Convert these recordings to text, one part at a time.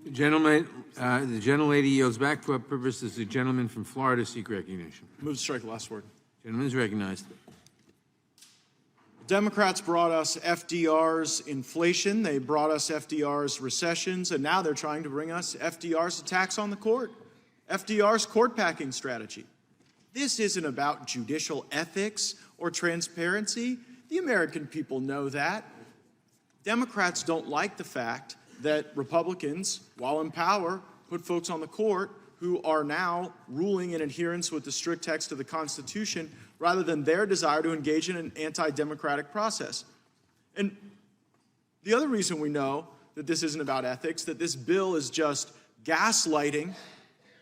The gentlelady yields back. For what purpose does the gentleman from Florida seek recognition? Move to strike the last word. Gentleman is recognized. Democrats brought us FDR's inflation, they brought us FDR's recessions, and now they're trying to bring us FDR's attacks on the court, FDR's court packing strategy. This isn't about judicial ethics or transparency. The American people know that. Democrats don't like the fact that Republicans, while in power, put folks on the court who are now ruling in adherence with the strict text of the Constitution rather than their desire to engage in an anti-democratic process. And the other reason we know that this isn't about ethics, that this bill is just gaslighting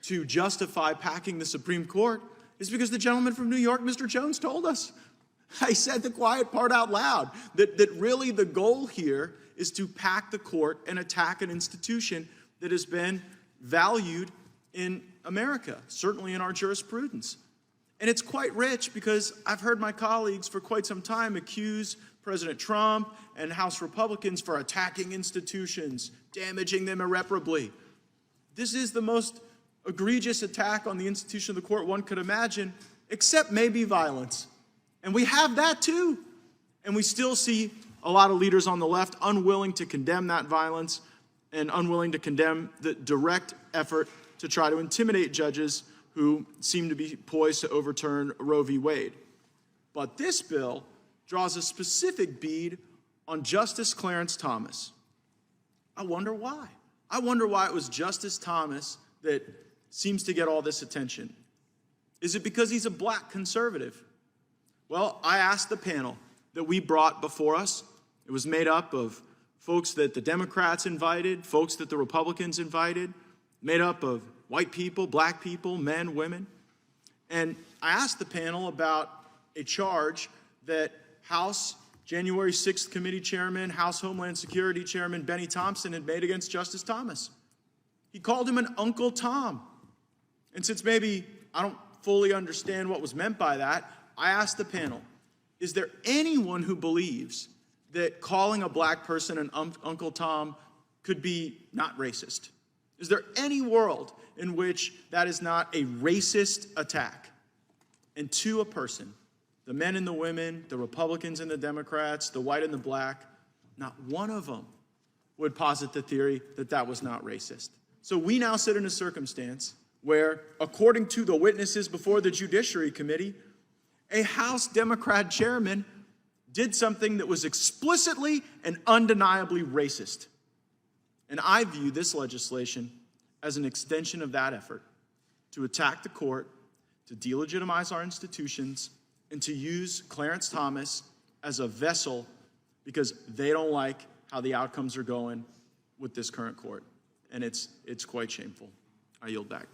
to justify packing the Supreme Court, is because the gentleman from New York, Mr. Jones, told us. I said the quiet part out loud, that really the goal here is to pack the court and attack an institution that has been valued in America, certainly in our jurisprudence. And it's quite rich because I've heard my colleagues for quite some time accuse President Trump and House Republicans for attacking institutions, damaging them irreparably. This is the most egregious attack on the institution of the court one could imagine, except maybe violence. And we have that too. And we still see a lot of leaders on the left unwilling to condemn that violence and unwilling to condemn the direct effort to try to intimidate judges who seem to be poised to overturn Roe v. Wade. But this bill draws a specific bead on Justice Clarence Thomas. I wonder why. I wonder why it was Justice Thomas that seems to get all this attention. Is it because he's a black conservative? Well, I asked the panel that we brought before us. It was made up of folks that the Democrats invited, folks that the Republicans invited, made up of white people, black people, men, women. And I asked the panel about a charge that House January 6th Committee Chairman, House Homeland Security Chairman Benny Thompson had made against Justice Thomas. He called him an Uncle Tom. And since maybe I don't fully understand what was meant by that, I asked the panel, is there anyone who believes that calling a black person an Uncle Tom could be not racist? Is there any world in which that is not a racist attack? And to a person, the men and the women, the Republicans and the Democrats, the white and the black, not one of them would posit the theory that that was not racist. So we now sit in a circumstance where, according to the witnesses before the Judiciary Committee, a House Democrat chairman did something that was explicitly and undeniably racist. And I view this legislation as an extension of that effort to attack the court, to delegitimize our institutions, and to use Clarence Thomas as a vessel because they don't like how the outcomes are going with this current court. And it's quite shameful. I yield back.